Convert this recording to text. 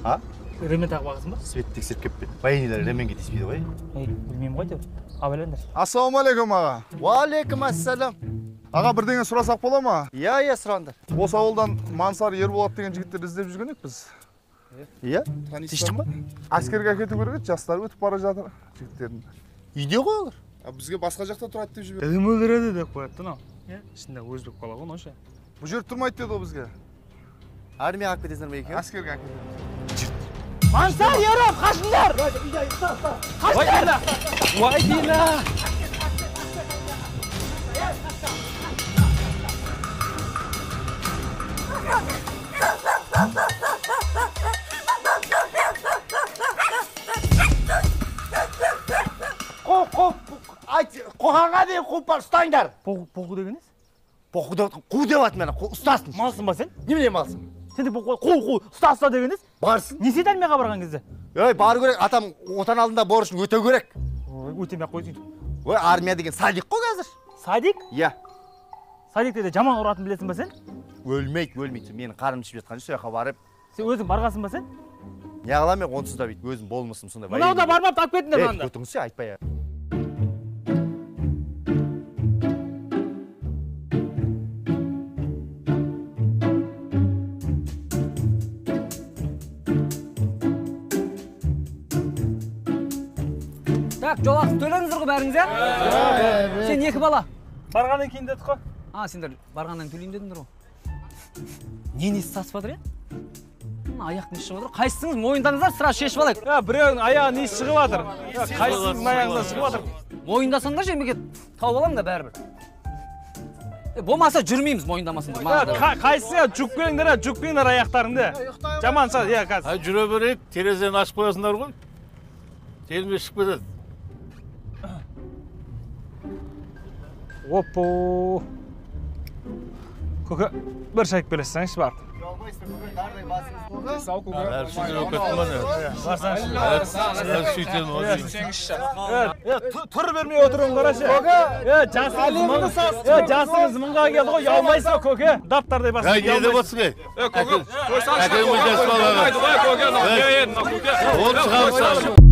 Ha? Remen taqib olasın mı? Свет тексеріп кеппе. Байнилер ременге тиіспейді ғой. Bilmeyim qo'y deb. Haberlender. Assalomu alaykum ağa. Ва алейкум ассалам. Аға бірдеңе сұрасақ бола ма? Иә, сұраңдар. Осы ауылдан Мансар Ерболат деген жігіттерді іздеп жүрген ек біз. Иә? Тиштің ба? Әскерге әкету керек еді, жастар өтіп бара жатыр жігіттердің. Үйде ғой олар. Бізге басқа жақта тұрады деп жіберді. Ілім өлдіреді деп қояды да. Ішінде өзбек бала ғой ноша. Бұл жер тұрмайды деді ол бізге. Армияға алып кетесіңдер ме екен? Әскерге әкетеді. Mansar yarab, qaşınlar! Qaşınlar! Vay dina! Qo'qonga deyib qo'par ustanglar. Po'qu degeniz? Qu deyapti meni, ustasin. Malsın ba sen? Немене малсың? Sen de qu usta degeniz? Барсың. Не сет армияға барған кезде? Ой, бару керек, атам отан алдында борышын өтеу керек. Өтемей қойсын. Ой, армия деген садик қой қазір. Садик? Иә. Садик деде жаман ұратын білесің ба сен? Өлмейді. Менің қарным ішіп жатқан сол жаққа барып. Сен өзің барғансың ба сен? Не қыламын мен онсыз да бүйтіп өзім болмысым сондай. Мынау да бармап тап кетіңдер мында. Көтіңізсе айтпай. Так, жолақсын төлеңіздер ғой бәріңіз, ә? Сен екі бала. Барғаннан кейін дедік қой. Сендер барғаннан төлейін дедіңдер ғой. Нені сасып жатыр, е? Аяқтың шығып жатыр. Қайсыңыз мойындаңыздар, сразу шешіп алайық. Біреудің аяғының есі шығып жатыр. Қайсыңыздың аяғынан шығып жатыр. Мойындасаңдар жемеге тауып аламын да бәрібір. Болмаса жүрмейміз мойындамасыңдар. Қайсыңа жүк келіңдер аяқтарыңды. Жаман саз, иә қазір. Жүре берейік, терезені ашып қоясыңдар ғой. Телме шығып кетеді. Оппо. Көке, бір шайып келесіңші бар. Сау көке. Әршінде өкеттім бәне. Барсаңшы. Сөйтем ғой. Тұр бермей отыруын қарашы. Көке, жасыңыз мыңға келді ғой, ұялмайсың көке. Даптардай басын. Не деп отырсың ей? Көке, Әкең жас бала. Ол шығарып